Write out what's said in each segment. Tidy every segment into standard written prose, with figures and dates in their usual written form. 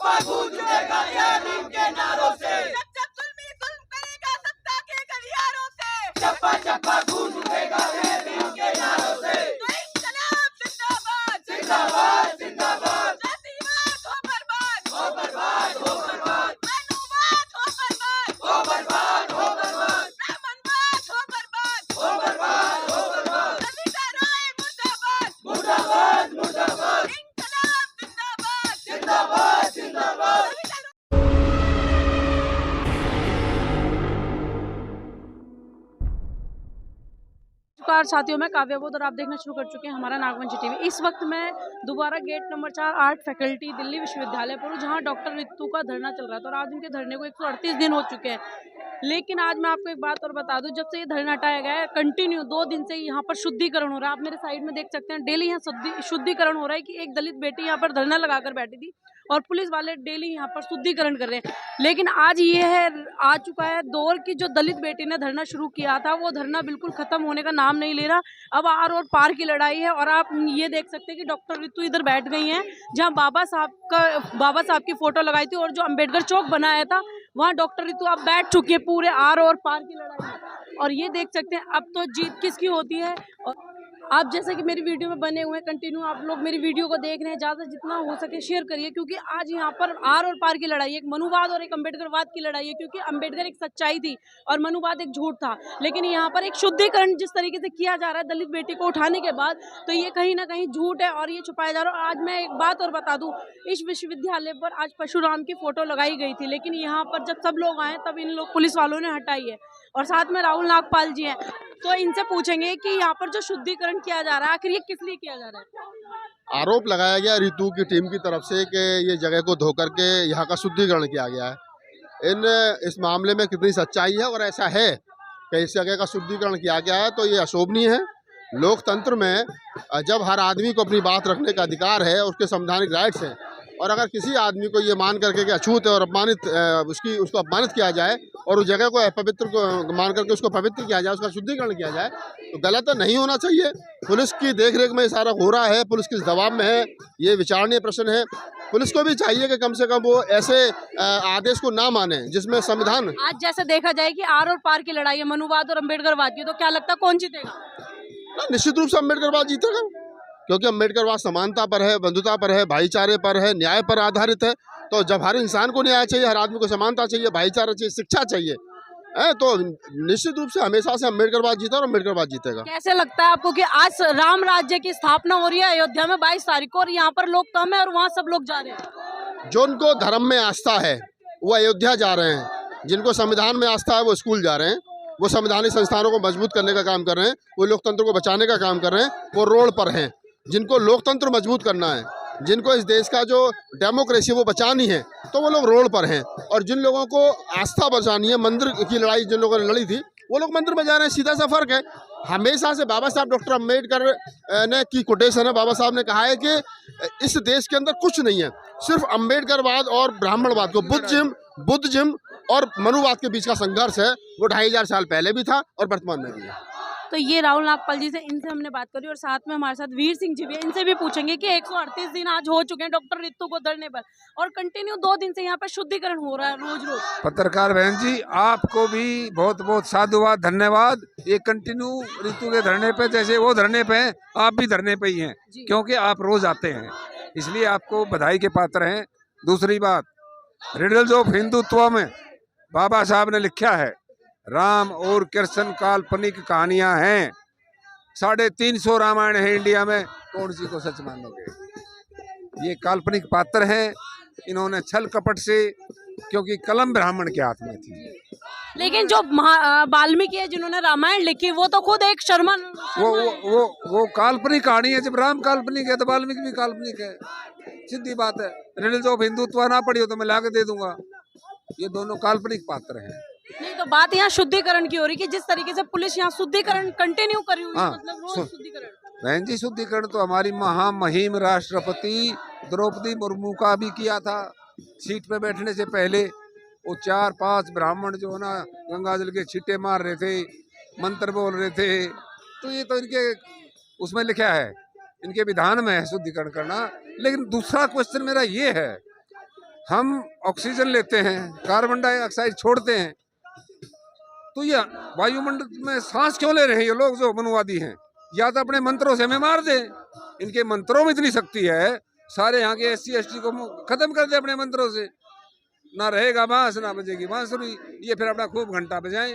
चप्पा गूंज उठेगा ये नीम के नारों से। जब जब जुल्मी जुल्म करेगा सत्ता के गलियारों से, चप्पा चप्पा गूंज उठेगा ये नीम के नारों से। तो इंकलाब जिंदाबाद जिंदाबाद जिंदाबाद। जातिवाद हो बर्बाद, हो बर्बाद हो बर्बाद। मनुवाद हो बर्बाद, हो बर्बाद हो बर्बाद। ब्राह्मणवाद हो बर्बाद, हो बर्बाद हो बर्बाद। दलिता राय मुर्दाबाद, मुर्दाबाद मुर्दाबाद। इंकलाब जिंदाबाद जिंदाबाद जिंदाबाद। नमस्कार साथियों, मैं काव्या बोध और आप देखना शुरू कर चुके हैं हमारा नागवंशी टीवी। इस वक्त मैं दोबारा gate number 4 art faculty Delhi विश्वविद्यालय पर हूँ, जहाँ डॉक्टर रितु का धरना चल रहा था और आज उनके धरने को 138 दिन हो चुके हैं। लेकिन आज मैं आपको एक बात और बता दूं, जब से ये धरना हटाया गया है कंटिन्यू 2 दिन से यहाँ पर शुद्धिकरण हो रहा है। आप मेरे साइड में देख सकते हैं, डेली यहाँ शुद्धिकरण हो रहा है कि एक दलित बेटी यहाँ पर धरना लगाकर बैठी थी और पुलिस वाले डेली यहाँ पर शुद्धिकरण कर रहे हैं। लेकिन आज ये है, आ चुका है दौर की जो दलित बेटी ने धरना शुरू किया था वो धरना बिल्कुल खत्म होने का नाम नहीं ले रहा। अब आर और पार की लड़ाई है और आप ये देख सकते हैं कि डॉक्टर रितु इधर बैठ गई हैं, जहाँ बाबा साहब की फोटो लगाई थी और जो अम्बेडकर चौक बनाया था वहाँ डॉक्टर रितु अब बैठ चुकी है पूरे आर और पार की लड़ाई में। और ये देख सकते हैं अब तो जीत किसकी होती है। और आप जैसे कि मेरी वीडियो में बने हुए हैं, कंटिन्यू आप लोग मेरी वीडियो को देख रहे हैं, ज़्यादा जितना हो सके शेयर करिए, क्योंकि आज यहाँ पर आर और पार की लड़ाई है। एक मनुवाद और एक अम्बेडकरवाद की लड़ाई है, क्योंकि अम्बेडकर एक सच्चाई थी और मनुवाद एक झूठ था। लेकिन यहाँ पर एक शुद्धिकरण जिस तरीके से किया जा रहा है दलित बेटी को उठाने के बाद, तो ये कहीं ना कहीं झूठ है और ये छुपाया जा रहा है। आज मैं एक बात और बता दूँ, इस विश्वविद्यालय पर आज परशुराम की फोटो लगाई गई थी, लेकिन यहाँ पर जब सब लोग आए तब इन लोग पुलिस वालों ने हटाई है। और साथ में राहुल नागपाल जी हैं, तो इनसे पूछेंगे कि यहाँ पर जो शुद्धिकरण किया जा रहा है आखिर ये किस लिए किया जा रहा है। आरोप लगाया गया रितु की टीम की तरफ से कि ये जगह को धो करके यहाँ का शुद्धिकरण किया गया है। इस मामले में कितनी सच्चाई है और ऐसा है कि इस जगह का शुद्धिकरण किया गया है तो ये अशोभनीय है। लोकतंत्र में जब हर आदमी को अपनी बात रखने का अधिकार है, उसके संवैधानिक राइट्स हैं, और अगर किसी आदमी को ये मान करके कि अछूत है और उसको अपमानित किया जाए और उस जगह को अपवित्र को मान करके उसको पवित्र किया जाए, उसका शुद्धिकरण किया जाए, तो गलत नहीं होना चाहिए। पुलिस की देखरेख में सारा हो रहा है, पुलिस किस दबाव में है ये विचारणीय प्रश्न है। पुलिस को भी चाहिए कि कम से कम वो ऐसे आदेश को ना माने जिसमें संविधान। आज जैसे देखा जाए कि आर और पार की लड़ाई है, मनुवाद और अम्बेडकरवाद की, तो क्या लगता है कौन जीतेगा? निश्चित रूप से अम्बेडकरवाद जीतेगा, क्योंकि अम्बेडकरवाद समानता पर है, बंधुता पर है, भाईचारे पर है, न्याय पर आधारित है। तो जब हर इंसान को न्याय चाहिए, हर आदमी को समानता चाहिए, भाईचारा चाहिए, शिक्षा चाहिए, तो निश्चित रूप से हमेशा से अम्बेडकरवाद जीता और अम्बेडकरवाद जीतेगा। कैसे लगता है आपको कि आज राम राज्य की स्थापना हो रही है अयोध्या में 22 तारीख को और यहाँ पर लोग कम है और वहाँ सब लोग जा रहे हैं? जो उनको धर्म में आस्था है वो अयोध्या जा रहे हैं, जिनको संविधान में आस्था है वो स्कूल जा रहे हैं, वो संवैधानिक संस्थानों को मजबूत करने का काम कर रहे हैं, वो लोकतंत्र को बचाने का काम कर रहे हैं, वो रोड पर हैं। जिनको लोकतंत्र मजबूत करना है, जिनको इस देश का जो डेमोक्रेसी वो बचानी है, तो वो लोग रोड पर हैं। और जिन लोगों को आस्था बचानी है, मंदिर की लड़ाई जिन लोगों ने लड़ी थी वो लोग मंदिर में जा रहे हैं। सीधा सा फर्क है। हमेशा से बाबा साहब डॉक्टर अम्बेडकर ने की कोटेशन है, बाबा साहब ने कहा है कि इस देश के अंदर कुछ नहीं है, सिर्फ अम्बेडकरवाद और ब्राह्मणवाद को, बुद्धिज्म और मनुवाद के बीच का संघर्ष है। वो 2500 साल पहले भी था और वर्तमान में भी है। तो ये राहुल नागपाल जी से, इनसे हमने बात करी और साथ में हमारे साथ वीर सिंह जी भी है। इनसे भी पूछेंगे कि 138 दिन आज हो चुके हैं डॉक्टर रितु को धरने पर और कंटिन्यू 2 दिन से यहाँ पर शुद्धिकरण हो रहा है रोज रोज। पत्रकार बहन जी, आपको भी बहुत बहुत साधुवाद, धन्यवाद। ये कंटिन्यू रितु के धरने पे, जैसे वो धरने पे हैं आप भी धरने पे ही हैं, क्योंकि आप रोज आते हैं, इसलिए आपको बधाई के पात्र हैं। दूसरी बात, रिडल्स ऑफ हिंदुत्व में बाबा साहब ने लिखा है, राम और कृष्ण काल्पनिक कहानियां हैं, 350 रामायण है इंडिया में, कौन सी को सच मानोगे? ये काल्पनिक पात्र हैं, इन्होंने छल कपट से, क्योंकि कलम ब्राह्मण के हाथ में थी। लेकिन जो वाल्मीकि है जिन्होंने रामायण लिखी, वो तो खुद एक शर्मा वो काल्पनिक कहानी है। जब राम काल्पनिक है तो वाल्मीकि भी काल्पनिक है, सीधी बात है। रिडल्स ऑफ हिंदुत्व ना पढ़ी हो तो मैं लाके दे दूंगा। ये दोनों काल्पनिक पात्र हैं। नहीं, तो बात यहाँ शुद्धिकरण की हो रही कि जिस तरीके से पुलिस यहाँ शुद्धिकरण कंटिन्यू कर रही है, मतलब रोज शुद्धिकरण। बहन जी, शुद्धिकरण तो हमारी महामहिम राष्ट्रपति द्रौपदी मुर्मू का भी किया था। सीट पे बैठने से पहले वो 4-5 ब्राह्मण जो है ना, गंगा जल के छींटे मार रहे थे, मंत्र बोल रहे थे, तो ये तो इनके उसमें लिखा है, इनके विधान में है शुद्धिकरण करना। लेकिन दूसरा क्वेश्चन मेरा ये है हम ऑक्सीजन लेते हैं, कार्बन डाइऑक्साइड छोड़ते हैं, तो ये वायुमंडल में सांस क्यों ले रहे हैं ये लोग जो मनुवादी हैं? या तो अपने मंत्रों से हमें मार दें, इनके मंत्रों में इतनी शक्ति है, सारे यहाँ के SC ST को खत्म कर दे अपने मंत्रों से, ना रहेगा बांस ना बजेगी बांसुरी, ये फिर अपना खूब घंटा बजाएं।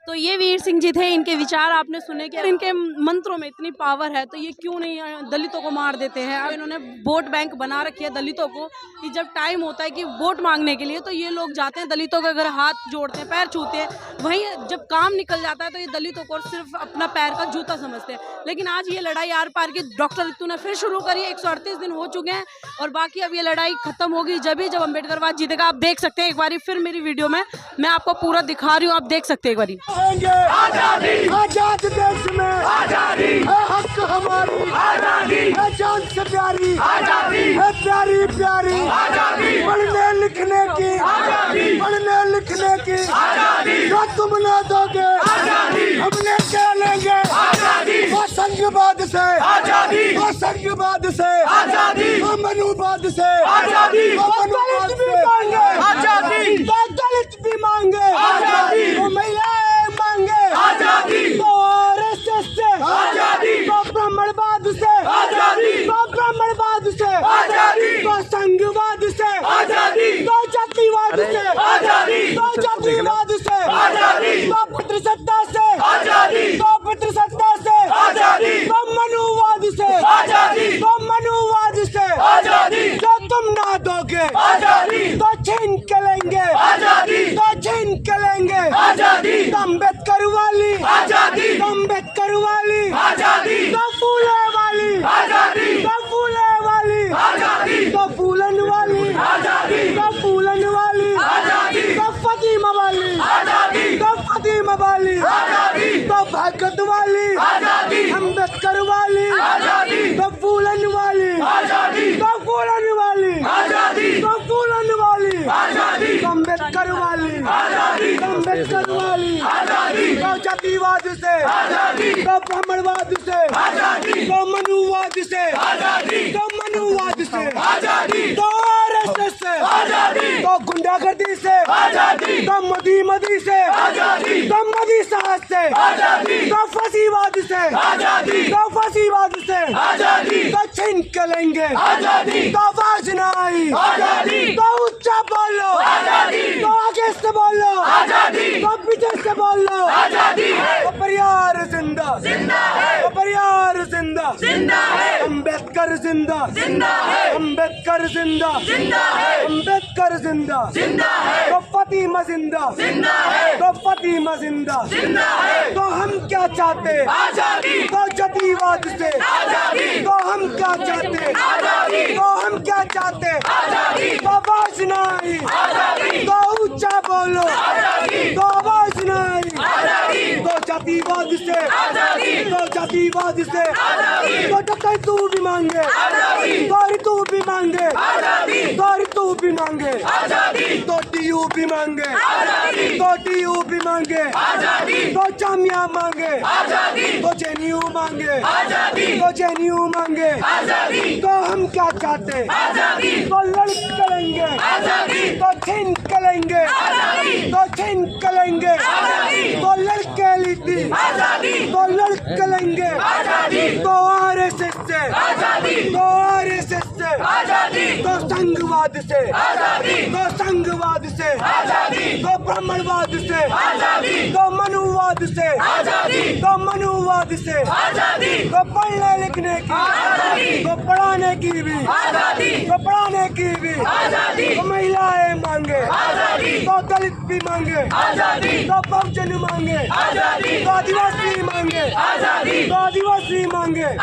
तो ये वीर सिंह जी थे, इनके विचार आपने सुने कि इनके मंत्रों में इतनी पावर है तो ये क्यों नहीं दलितों को मार देते हैं। अब इन्होंने वोट बैंक बना रखी है दलितों को, कि जब टाइम होता है कि वोट मांगने के लिए तो ये लोग जाते हैं दलितों के घर, हाथ जोड़ते हैं, पैर छूते हैं, वहीं जब काम निकल जाता है तो ये दलितों को सिर्फ अपना पैर का जूता समझते हैं। लेकिन आज ये लड़ाई आर पार की डॉक्टर रितु ने फिर शुरू करी है। 138 दिन हो चुके हैं और बाकी अब ये लड़ाई खत्म होगी जब अम्बेडकरवाद जीतेगा। आप देख सकते हैं एक बारी फिर मेरी वीडियो में मैं आपको पूरा दिखा रही हूँ, आप देख सकते हैं एक बारी। आजादी, आजाद देश में आजादी, है हक हमारी, आजादी, है जान से प्यारी, आजादी, है प्यारी प्यारी, आजादी, पढ़ने लिखने की, आजादी, पढ़ने लिखने की, आजादी, जो तुम ना दोगे आजादी, हमने क्या लेंगे, आजादी, वो संघवाद से, आजादी, वो संघवाद से, आजादी, वो मनुवाद से, आजादी, वो मनुवाद भी मांगे, आजादी, वो दलित भी मांगे, आजादी, वो महिलाएं मांगे, आजादी, तो RSS से, आजादी, तो ब्राह्मणवाद से, आजादी, तो ब्राह्मणवाद से, आजादी, तो संघवाद से, आजादी, तो जातिवाद से, आजादी, तो जातिवाद से, आजादी, तो पितृसत्ता से, आजादी, तो पितृसत्ता से, आजादी, तो मनुवाद से, आजादी, तो मनुवाद से, आजादी, जो तुम ना दोगे आजादी, तो छीन के लेंगे, आजादी, तो छीन के लेंगे, आजादी, तो अम्बेडकर वाली, आजादी, तो अम्बेडकर वाली, आजादी, तो फूले वाली, आजादी, तो फूले वाली, आजादी, तो फूलन वाली, आजादी, तो फूलन वाली, आजादी, तो फतीमा वाली, आजादी, तो फतीमा वाली, आजादी, तो भगत वाली, आजादी, अम्बेडकर वाली, आजादी, तो फूलन वाली, आजादी, तो फूलन वाली, आजादी, तो फूलन वाली, आजादी, तो अम्बेडकर वाली, आजादी, तो अम्बेडकर वाली, आजादी, तो जातिवाद से, आजादी, तो ब्राह्मणवाद से, आजादी, तो मनुवाद से, आजादी, तो मनुवाद से, आजादी, तो RSS से, आजादी, तो गुंडागर्दी से, आजादी, तो मदी से, आजादी, तो मदी साहस से, आजादी, तो फसीवाद से, आजादी, तो फसीवाद से, आजादी, तो छीन के लेंगे, आजादी, तो आवाज ना आई, आजादी, तो ऊंचा बोलो, आजादी, तो आगे से बोलो, आजादी, तो पीछे से बोलो, आजादी, तो परियार जिंदा, जिंदा है, तो परियार जिंदा, जिंदा है, अम्बेडकर जिंदा, जिंदा है, अम्बेडकर जिंदा, जिंदा है, अम्बेडकर जिंदा, जिंदा है, तो फतीमा जिंदा, जिंदा है, तो फतीमा जिंदा, जिंदा है, तो हम क्या चाहते, आजादी, तो जातिवाद से, आजादी, तो हम क्या चाहते, आजादी, तो हम क्या चाहते, आजादी, तो आवाज ना आई, आजादी, तो ऊंचा बोलो, आजादी, तो आवाज ना आई, आजादी, तो जातिवाद से, आजादी, तो जातिवाद से, आजादी, तो डॉक्टर तू भी मांगे, आजादी, तो तू भी मांगे, आजादी, तो तू भी मांगे, आजादी, तो DU भी मांगे, आजादी, तो DU भी मांगे, आजादी, तो जामिया मांगे, आजादी, तो JNU मांगे, आजादी, तो JNU मांगे, आजादी, तो हम क्या चाहते, आजादी, तो लड़ के लेंगे, आजादी, तो छीन के लेंगे, आजादी, तो छीन के लेंगे, आजादी, तो लड़के लीती, आजादी, तो लड़ के लेंगे, आजादी, तो RSS से, आजादी, तो RSS से, आजादी, तो संघवाद से, आजादी, तो संघवाद से, आजादी, तो ब्राह्मणवाद से, आजादी, तो मनुवाद से, आजादी, तो मनुवाद से, आजादी, तो पढ़ने लिखने की, आजादी, तो पढ़ाने की भी, आजादी, तो पढ़ाने की भी, आजादी, तो महिलाएं मांगे, आजादी, तो दलित भी मांगे, आजादी, तो बहुजन मांगे, आजादी, तो आदिवासी मांगे, आजादी, तो आदिवासी मांगे।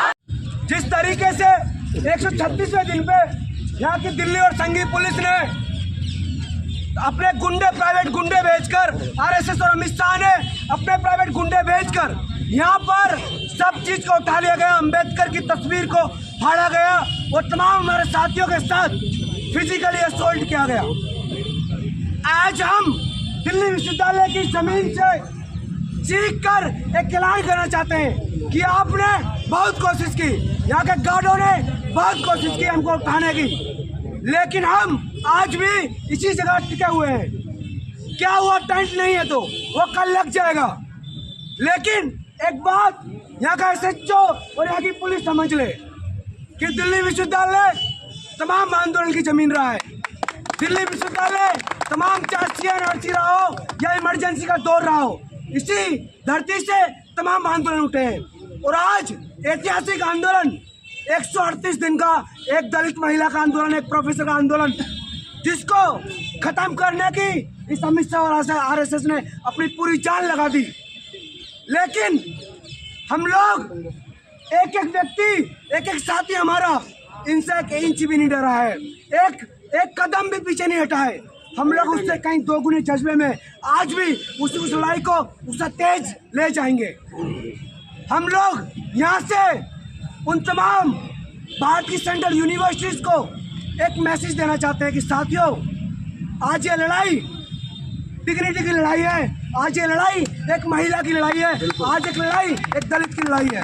जिस तरीके से 136वें दिन पे यहाँ की दिल्ली और संघीय पुलिस ने अपने गुंडे, प्राइवेट गुंडे भेजकर, RSS और अमित शाह ने अपने प्राइवेट गुंडे भेजकर यहाँ पर सब चीज को उठा लिया गया, अम्बेडकर की तस्वीर को फाड़ा गया और तमाम हमारे साथियों के साथ फिजिकली असॉल्ट किया गया। आज हम दिल्ली विश्वविद्यालय की जमीन से चीख कर एक ऐलान करना चाहते हैं कि आपने बहुत कोशिश की, यहाँ के गार्डों ने बहुत कोशिश की हमको उठाने की, लेकिन हम आज भी इसी जगह टिके हुए हैं। क्या हुआ, टेंट नहीं है तो वो कल लग जाएगा। लेकिन एक बात यहाँ का SHO और यहाँ की पुलिस समझ ले कि दिल्ली विश्वविद्यालय तमाम आंदोलन की जमीन रहा है। दिल्ली विश्वविद्यालय तमाम चाहे एनआरसी रहा हो या इमरजेंसी का दौर रहा हो, इसी धरती से तमाम आंदोलन उठे हैं। और आज ऐतिहासिक आंदोलन 138 दिन का, एक दलित महिला का आंदोलन, एक प्रोफेसर का आंदोलन, जिसको खत्म करने की इस अमित शाह और RSS ने अपनी पूरी जान लगा दी। लेकिन हम लोग एक एक व्यक्ति, एक एक साथी हमारा इनसे एक इंच भी नहीं डरा है, एक कदम भी पीछे नहीं हटा है। हम लोग उससे कहीं दोगुने जज्बे में आज भी उस लड़ाई को उससे तेज ले जाएंगे। हम लोग यहाँ से उन तमाम भारत की सेंट्रल यूनिवर्सिटीज को एक मैसेज देना चाहते हैं कि साथियों, आज ये लड़ाई डिग्निटी की लड़ाई है, आज ये लड़ाई एक महिला की लड़ाई है, आज एक लड़ाई एक दलित की लड़ाई है।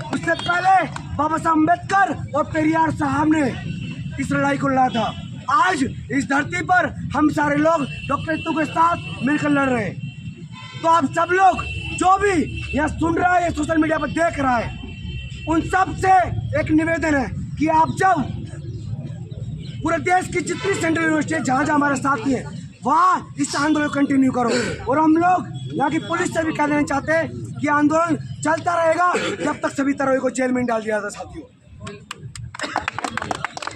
उससे पहले बाबा साहब अम्बेडकर और पेरियार साहब ने इस लड़ाई को लड़ा था। आज इस धरती पर हम सारे लोग डॉक्टर रितु के साथ मिलकर लड़ रहे हैं। तो आप सब लोग जो भी यहाँ सुन रहा है या सोशल मीडिया पर देख रहा है, उन सब से एक निवेदन है कि आप जब पूरे देश की जितनी सेंट्रल यूनिवर्सिटी जहाँ जहाँ हमारे साथी हैं वहाँ इस आंदोलन को कंटिन्यू करो। और हम लोग यहाँ की पुलिस से भी कह देना चाहते हैं कि आंदोलन चलता रहेगा जब तक सभी तरह को जेल में डाल दिया जाता साथियों।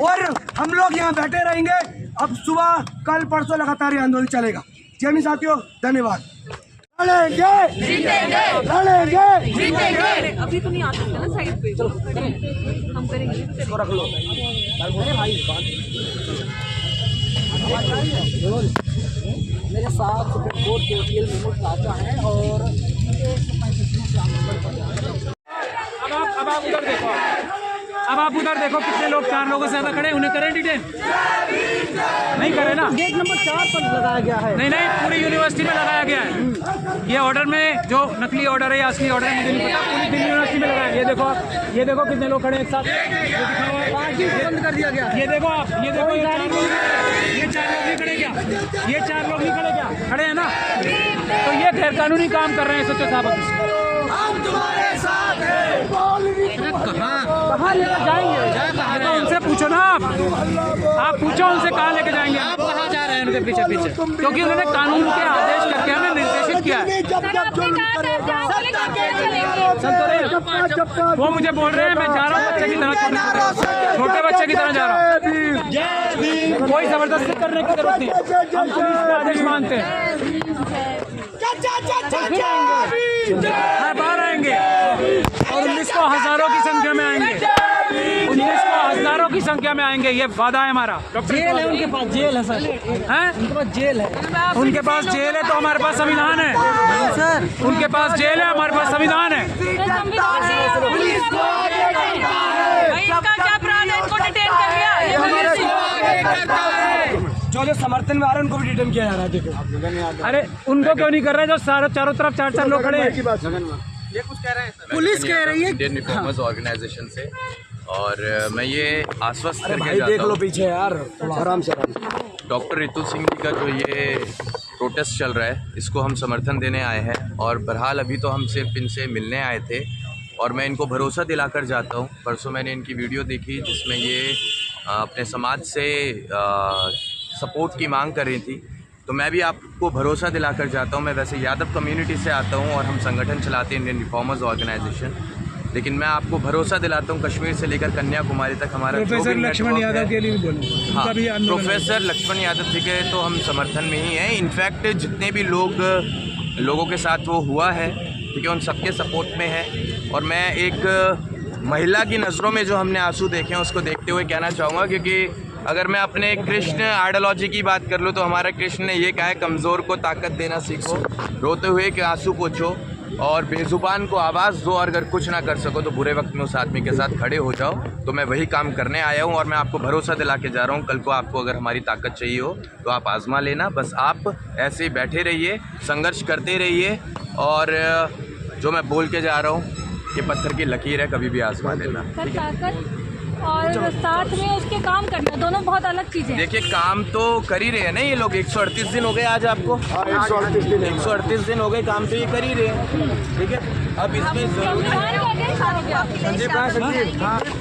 और हम लोग यहाँ बैठे रहेंगे, अब सुबह कल परसों लगातार ये आंदोलन चलेगा। जय हिंद साथियों, धन्यवाद। लड़ेंगे लड़ेंगे जीतेंगे। अभी तो नहीं आ सकते ना साइड पे, हम करेंगे। इसको रख लो। मेरे साथ सुप्रीम कोर्ट के वकील विनोद राजा हैं और अब आप उधर देखो कितने लोग, 4 लोगों से ज्यादा खड़े, उन्हें करें डिटेन? नहीं करे ना। गेट नंबर 4 पर लगाया गया है। नहीं, पूरी यूनिवर्सिटी में लगाया गया है। ये ऑर्डर में जो नकली ऑर्डर है या असली ऑर्डर है मुझे नहीं पता, पूरी दिल्ली यूनिवर्सिटी में लगाया। ये देखो कितने लोग खड़े एक साथ, बंद कर दिया गया। ये देखो आप, ये 4 लोग नहीं खड़े क्या? ये 4 लोग नहीं खड़े क्या? खड़े हैं ना? तो ये गैर कानूनी काम कर रहे हैं SHO साहब। हम तुम्हारे साथ हैं। कहाँ लेकर जाएंगे? तो उनसे पूछो ना, आप पूछो उनसे कहाँ लेके जाएंगे। आप कहाँ जा रहे हैं उनके पीछे? क्योंकि उन्होंने कानून के आदेश करके हमें निर्देशित किया है। वो मुझे बोल रहे हैं मैं जा रहा हूँ बच्चे की तरह, छोटे बच्चे की तरह जा रहा हूँ। कोई जबरदस्ती करने की जरूरत नहीं, हम पुलिस के आदेश मानते हैं। बाहर आएंगे और 19 को हजारों की संख्या में आएंगे, 19 को हजारों की संख्या में आएंगे, ये वादा है हमारा। जेल है उनके पास, जेल है सर, हैं? उनके पास जेल है। उनके पास जेल है तो हमारे पास संविधान है सर। उनके पास जेल है, हमारे पास संविधान है। इनका क्या अपराध है? इनको डिटेन कर लिया। जो समर्थन में आ रहे हैं उनको भी डिटेन किया जा रहा है। देखो, अरे उनको क्यों नहीं कर रहे जो चारों तरफ 4 लोग खड़े हैं? पुलिस कह रही है इंडियन रिफॉर्मर्स ऑर्गेनाइजेशन से, और मैं ये आश्वस्त करके भाई जाता देख लो हूँ पीछे यार, आराम से। डॉक्टर रितु सिंह जी का जो ये प्रोटेस्ट चल रहा है इसको हम समर्थन देने आए हैं। और बहरहाल अभी तो हम सिर्फ इनसे मिलने आए थे और मैं इनको भरोसा दिलाकर जाता हूँ। परसों मैंने इनकी वीडियो देखी जिसमें ये अपने समाज से सपोर्ट की मांग कर रही थी, तो मैं भी आपको भरोसा दिलाकर जाता हूँ। मैं वैसे यादव कम्युनिटी से आता हूँ और हम संगठन चलाते हैं इंडियन रिफॉर्मर्स ऑर्गेनाइजेशन, लेकिन मैं आपको भरोसा दिलाता हूँ कश्मीर से लेकर कन्याकुमारी तक हमारा प्रोफेसर लक्ष्मण यादव के लिए बोलो। हाँ, प्रोफेसर लक्ष्मण यादव जी के तो हम समर्थन में ही हैं। इनफैक्ट जितने भी लोगों के साथ वो हुआ है, ठीक है, उन सबके सपोर्ट में है। और मैं एक महिला की नज़रों में जो हमने आंसू देखे हैं उसको देखते हुए कहना चाहूँगा, क्योंकि अगर मैं अपने कृष्ण आइडियोलॉजी की बात कर लूँ तो हमारा कृष्ण ने ये कहा है, कमज़ोर को ताकत देना सीखो, रोते हुए के आंसू पोंछो और बेजुबान को आवाज़ दो, और अगर कुछ ना कर सको तो बुरे वक्त में उस आदमी के साथ खड़े हो जाओ। तो मैं वही काम करने आया हूँ और मैं आपको भरोसा दिला के जा रहा हूँ। कल को आपको अगर हमारी ताकत चाहिए हो तो आप आजमा लेना। बस आप ऐसे ही बैठे रहिए, संघर्ष करते रहिए, और जो मैं बोल के जा रहा हूँ ये पत्थर की लकीर है, कभी भी आजमा लेना। और साथ में उसके काम करना, दोनों बहुत अलग चीजें हैं। देखिए काम तो कर ही रहे हैं ना ये लोग। 138 दिन हो गए आज आपको। 138 दिन हो गए, काम तो ये कर ही रहे हैं। ठीक है, अब इसमें जरूरी है।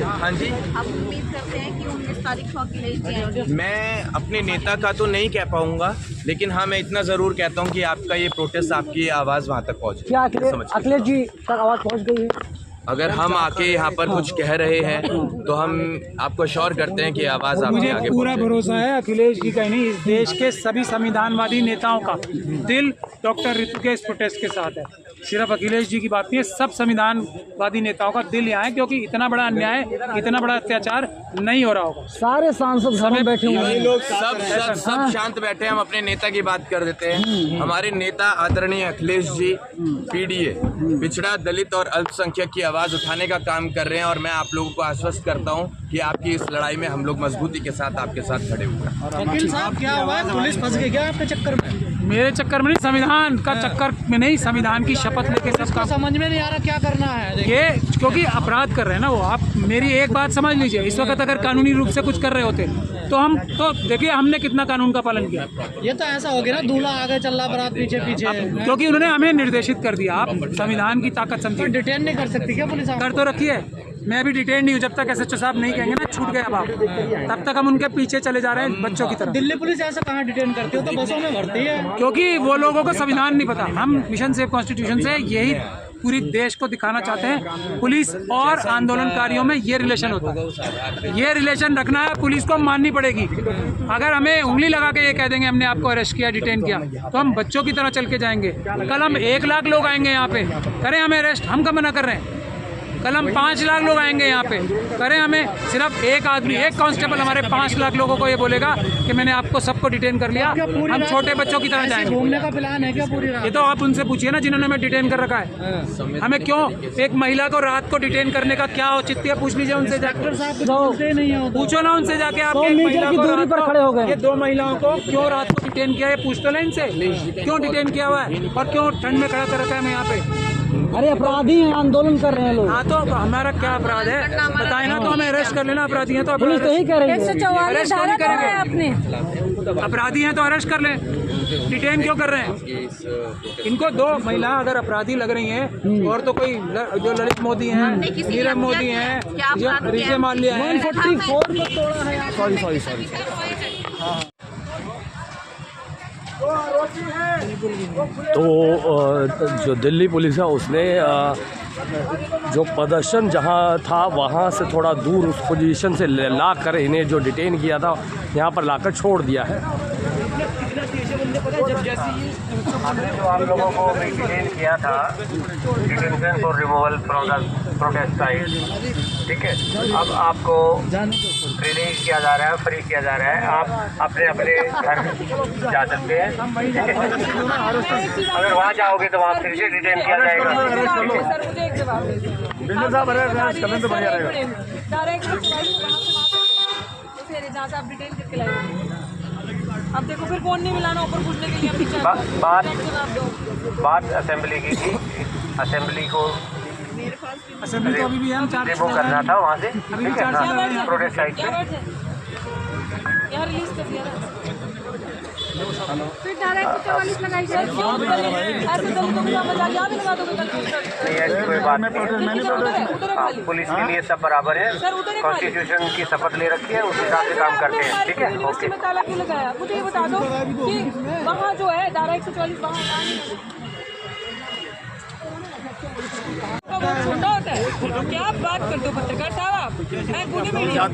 हाँ जी, आप उम्मीद करते हैं कि 19 तारीख को अखिलेश जी आएंगे? मैं अपने नेता का तो नहीं कह पाऊंगा, लेकिन हाँ मैं इतना ज़रूर कहता हूँ कि आपका ये प्रोटेस्ट, आपकी आवाज़ वहाँ तक पहुँचे। क्या अखिलेश जी तक आवाज़ पहुँच गई है? अगर हम आके यहाँ पर कुछ कह रहे हैं तो हम आपको श्योर करते हैं कि आवाज़ आपके मुझे आगे पूरा पहुंचे। भरोसा है अखिलेश जी का ही नहीं, इस देश के सभी संविधानवादी नेताओं का दिल डॉक्टर ऋतु के इस प्रोटेस्ट के साथ है। सिर्फ अखिलेश जी की बात नहीं है, सब संविधानवादी नेताओं का दिल यहाँ है, क्योंकि इतना बड़ा अन्याय, इतना बड़ा अत्याचार नहीं हो रहा होगा। सारे सांसद सभी बैठे हुए हैं, सब शांत बैठे हैं। हम अपने नेता की बात कर देते हैं। हमारे नेता आदरणीय अखिलेश जी पीडीए, पिछड़ा, दलित और अल्पसंख्यक की आवाज़ उठाने का काम कर रहे हैं, और मैं आप लोगों को आश्वस्त करता हूं कि आपकी इस लड़ाई में हम लोग मजबूती के साथ आपके साथ खड़े हुए हैं। वकील साहब क्या हुआ है, पुलिस फंस गई क्या आपके चक्कर में? मेरे चक्कर में नहीं, संविधान का चक्कर में नहीं, संविधान की शपथ लेके सब काम। समझ में नहीं आ रहा क्या करना है ये क्योंकि अपराध कर रहे हैं ना वो। आप मेरी एक बात समझ लीजिए, इस वक्त अगर कानूनी रूप से कुछ कर रहे होते तो हम तो देखिए हमने कितना कानून का पालन किया। ये तो ऐसा हो गया ना, दूल्हा आगे चल रहा, बारात पीछे पीछे, क्योंकि उन्होंने हमें निर्देशित कर दिया। आप संविधान की ताकत समझिए। डिटेन नहीं कर सकती क्या पुलिस? कर तो रखी है, मैं भी डिटेन नहीं हूँ। जब तक एसएचओ साहब नहीं कहेंगे ना छूट गए अब आप, तब तक हम उनके पीछे चले जा रहे हैं बच्चों की तरफ। दिल्ली पुलिस ऐसा कहाँ डिटेन करती हो, तो बसों में भरती है। क्योंकि वो लोगों को संविधान नहीं पता। हम मिशन सेव कॉन्स्टिट्यूशन से यही पूरी देश को दिखाना चाहते हैं, पुलिस और आंदोलनकारियों में ये रिलेशन होता है। ये रिलेशन रखना है, पुलिस को माननी पड़ेगी। अगर हमें उंगली लगा के ये कह देंगे हमने आपको अरेस्ट किया, डिटेन किया, तो हम बच्चों की तरह चल के जाएंगे। कल हम 1 लाख लोग आएंगे यहाँ पे, करें हमें अरेस्ट, हम कब मना कर रहे हैं? कल हम 5 लाख लोग आएंगे यहाँ पे, करें हमें सिर्फ एक आदमी, एक कांस्टेबल हमारे 5 लाख लोगों को ये बोलेगा कि मैंने आपको सबको डिटेन कर लिया, हम छोटे बच्चों की तरह जाएंगे। घूमने का प्लान है क्या पूरी रात? ये तो आप उनसे पूछिए ना जिन्होंने हमें डिटेन कर रखा है। हमें क्यों एक महिला को रात को डिटेन करने का क्या औचित्य है, पूछ लीजिए उनसे जाकर। पूछो ना उनसे जाके, आप एक महिला को दूरी पर खड़े हो गए। ये 2 महिलाओं को क्यों रात को डिटेन किया है, पूछ तो लें इनसे क्यों डिटेन किया हुआ है और क्यों ठंड में खड़ा कर रखा है हमें यहाँ पे। अरे अपराधी हैं, आंदोलन कर रहे हैं लोग। हाँ तो हमारा क्या अपराध है बताए ना, तो हमें अरेस्ट कर लेना। अपराधी हैं तो पुलिस तो यही कह रही है। 144 धारा तो है अपने। अपराधी हैं तो अरेस्ट कर लें, डिटेन क्यों कर रहे हैं इनको? 2 महिला अगर अपराधी लग रही हैं, और तो कोई जो ललित मोदी हैं, नीरव मोदी हैं, रिचे माल्या है, 144 को तोड़ा है। सॉरी तो जो दिल्ली पुलिस है उसने जो प्रदर्शन जहां था वहां से थोड़ा दूर उस पोजीशन से ला कर इन्हें जो डिटेन किया था यहां पर लाकर छोड़ दिया है। जो आप लोगों को डिटेन किया था, detention for removal from the protest site, ठीक है, अब आपको रिलीज किया जा रहा है, फ्री किया जा रहा है। आप अपने अपने घर जा सकते हैं, ठीक है। अगर वहाँ जाओगे तो वहाँ फिर से डिटेन किया जाएगा। तो बढ़िया रहेगा। अब देखो फिर फोन नहीं मिलाना ऊपर पूछने के लिए। बात असेंबली की थी, असेंबली को अभी भी हम रिमूव करना था वहाँ से, ठीक है, प्रोटेस्ट साइट पे। यहाँ रिलीज कर दिया फिर धारा 144 लगाई जाए। ऐसे तो यहाँ भी लगा दोगे नहीं, ऐसी कोई बात नहीं। पुलिस के लिए सब बराबर है, कॉन्स्टिट्यूशन की शपथ ले रखी है, उस हिसाब से काम करते हैं, ठीक है। ओके, ताला क्यों लगाया मुझे ये बता दो कि वहाँ जो है धारा 144 वहाँ छोटा होता है। क्या बात करते हो पत्रकार साहब आप? पूरी मीडिया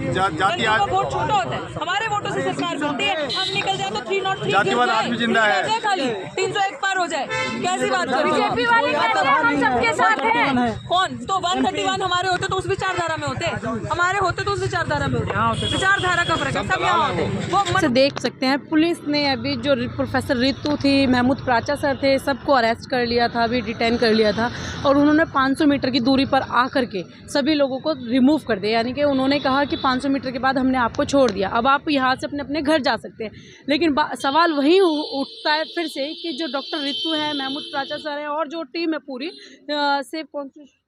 का वोट छोटा होता है। हमारे वोटों से सरकार बनती है, हम निकल जाए तो 303 जातिवाद आदमी जिंदा है, खाली 301 पार हो जाए। कैसी बात कर बीजेपी वाली? हम सबके साथ हैं। कौन तो 131 हमारे होते तो उस विचारधारा में होते, हमारे होते तो उस विचारधारा में होते। विचारधारा का फर्क है, सब यहाँ होते। वो देख सकते हैं पुलिस ने अभी जो प्रोफेसर रितु थी, महमूद प्राचा सर थे, सबको अरेस्ट कर लिया था, अभी डिटेन कर लिया था, और उन्होंने 500 मीटर की दूरी पर आकर के सभी लोगों को रिमूव कर दिया। यानी कि उन्होंने कहा कि 500 मीटर के बाद हमने आपको छोड़ दिया, अब आप यहाँ से अपने अपने घर जा सकते हैं। लेकिन सवाल वही उठता है फिर से कि जो डॉक्टर रितु है, महमूद प्राचा सर है और जो टीम है पूरी सेव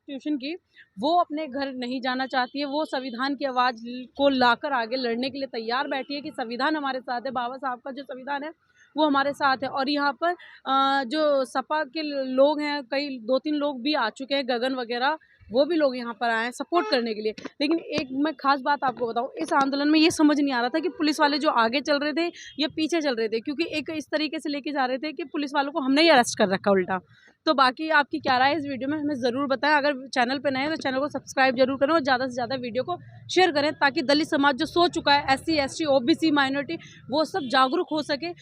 कॉन्स्टिट्यूशन की, वो अपने घर नहीं जाना चाहती है। वो संविधान की आवाज़ को लाकर आगे लड़ने के लिए तैयार बैठी है कि संविधान हमारे साथ है, बाबा साहब का जो संविधान है वो हमारे साथ है। और यहाँ पर जो सपा के लोग हैं, कई 2-3 लोग भी आ चुके हैं, गगन वगैरह, वो भी लोग यहाँ पर आए हैं सपोर्ट करने के लिए। लेकिन एक मैं खास बात आपको बताऊँ, इस आंदोलन में ये समझ नहीं आ रहा था कि पुलिस वाले जो आगे चल रहे थे या पीछे चल रहे थे, क्योंकि एक इस तरीके से लेके जा रहे थे कि पुलिस वालों को हमने ही अरेस्ट कर रखा उल्टा। तो बाकी आपकी क्या राय है इस वीडियो में, हमें ज़रूर बताएं। अगर चैनल पर नए हैं तो चैनल को सब्सक्राइब जरूर करें और ज़्यादा से ज़्यादा वीडियो को शेयर करें, ताकि दलित समाज जो सो चुका है, SC ST OBC माइनॉरिटी, वो सब जागरूक हो सके।